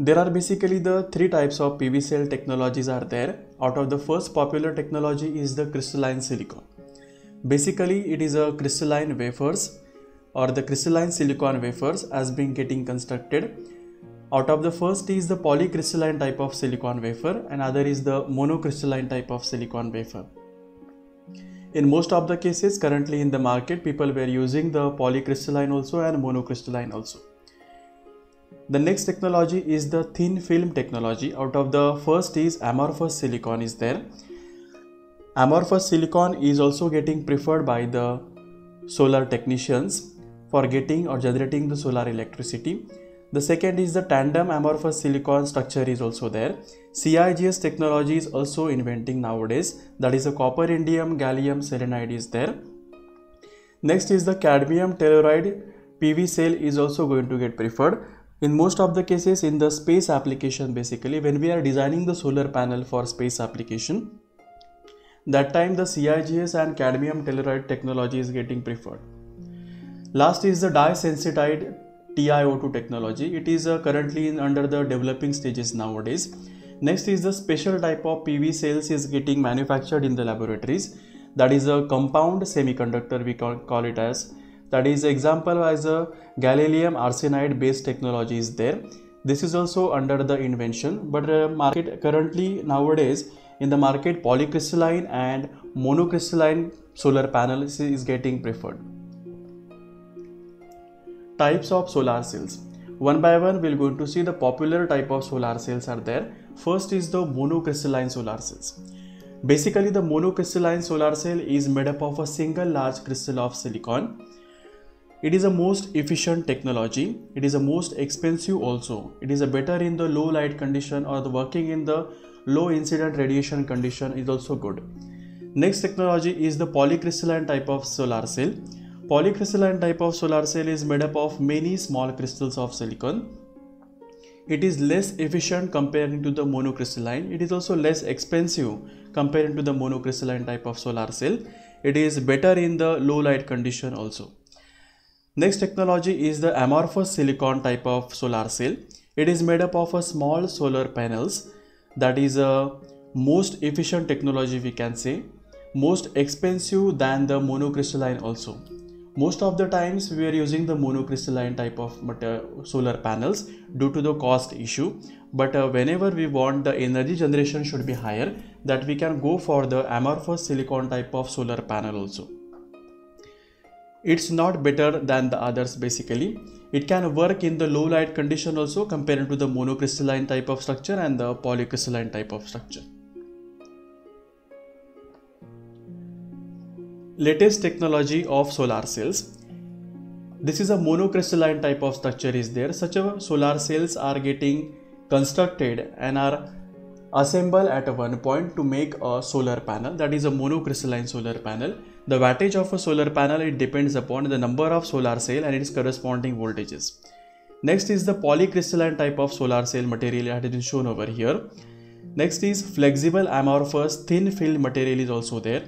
There are basically the three types of PV cell technologies are there. Out of the first popular technology is the crystalline silicon. Basically it is a crystalline wafers or the crystalline silicon wafers has been getting constructed. Out of the first is the polycrystalline type of silicon wafer and other is the monocrystalline type of silicon wafer. In most of the cases currently in the market, people were using the polycrystalline also and monocrystalline also. The next technology is the thin film technology. Out of the first is amorphous silicon is there. Amorphous silicon is also getting preferred by the solar technicians for getting or generating the solar electricity. The second is the tandem amorphous silicon structure is also there. CIGS technology is also inventing nowadays, that is a copper indium gallium selenide is there. Next is the cadmium telluride PV cell is also going to get preferred. In most of the cases in the space application, basically when we are designing the solar panel for space application, that time the CIGS and cadmium telluride technology is getting preferred. Last is the dye-sensitized TiO2 technology. It is currently under the developing stages nowadays. Next is the special type of PV cells is getting manufactured in the laboratories. That is a compound semiconductor, we call it as. That is example as a gallium arsenide based technology is there. This is also under the invention, but market currently nowadays in the market polycrystalline and monocrystalline solar panels is getting preferred. Types of solar cells. One by one we are going to see the popular type of solar cells are there. First is the monocrystalline solar cells. Basically the monocrystalline solar cell is made up of a single large crystal of silicon. It is a most efficient technology. It is a most expensive also. It is a better in the low light condition or the working in the low incident radiation condition is also good. Next technology is the polycrystalline type of solar cell. Polycrystalline type of solar cell is made up of many small crystals of silicon. It is less efficient comparing to the monocrystalline. It is also less expensive comparing to the monocrystalline type of solar cell. It is better in the low light condition also. Next technology is the amorphous silicon type of solar cell. It is made up of a small solar panels. That is a most efficient technology we can say. Most expensive than the monocrystalline also. Most of the times we are using the monocrystalline type of solar panels due to the cost issue. But whenever we want the energy generation should be higher, that we can go for the amorphous silicon type of solar panel also. It's not better than the others basically. It can work in the low light condition also compared to the monocrystalline type of structure and the polycrystalline type of structure. Latest technology of solar cells. This is a monocrystalline type of structure is there. Such a solar cells are getting constructed and are assembled at one point to make a solar panel. That is a monocrystalline solar panel. The wattage of a solar panel, it depends upon the number of solar cell and its corresponding voltages. Next is the polycrystalline type of solar cell material that is shown over here. Next is flexible amorphous thin film material is also there.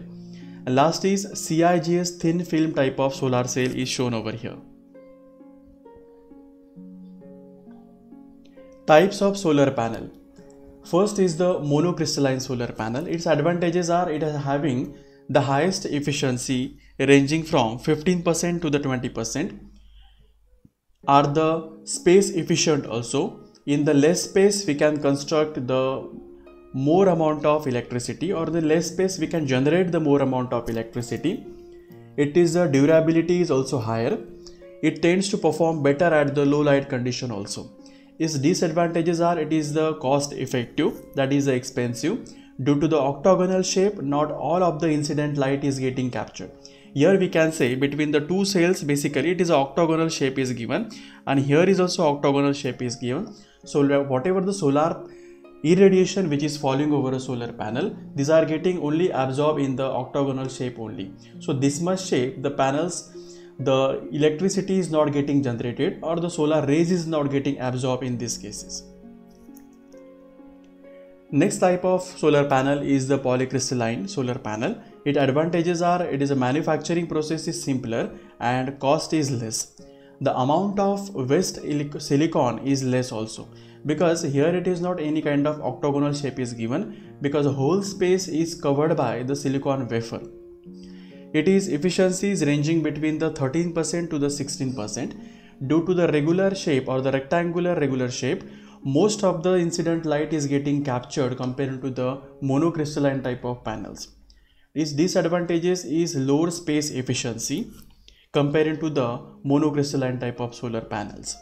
And last is CIGS thin film type of solar cell is shown over here. Types of solar panel. First is the monocrystalline solar panel. Its advantages are it is having the highest efficiency ranging from 15% to the 20%. Are the space efficient also. In the less space we can construct the more amount of electricity, or the less space we can generate the more amount of electricity. It is the durability is also higher. It tends to perform better at the low light condition also. Its disadvantages are it is the cost effective, that is expensive. Due to the octagonal shape, not all of the incident light is getting captured. Here we can say between the two cells basically it is an octagonal shape is given, and here is also octagonal shape is given. So whatever the solar irradiation which is falling over a solar panel, these are getting only absorbed in the octagonal shape only. So this much shape the panels, the electricity is not getting generated or the solar rays is not getting absorbed in these cases. Next type of solar panel is the polycrystalline solar panel. Its advantages are it is a manufacturing process is simpler and cost is less. The amount of waste silicon is less also. because here it is not any kind of octagonal shape is given, because whole space is covered by the silicon wafer. It is efficiencies ranging between the 13% to the 16%. Due to the regular shape or the rectangular regular shape, most of the incident light is getting captured compared to the monocrystalline type of panels. Its disadvantages is lower space efficiency compared to the monocrystalline type of solar panels.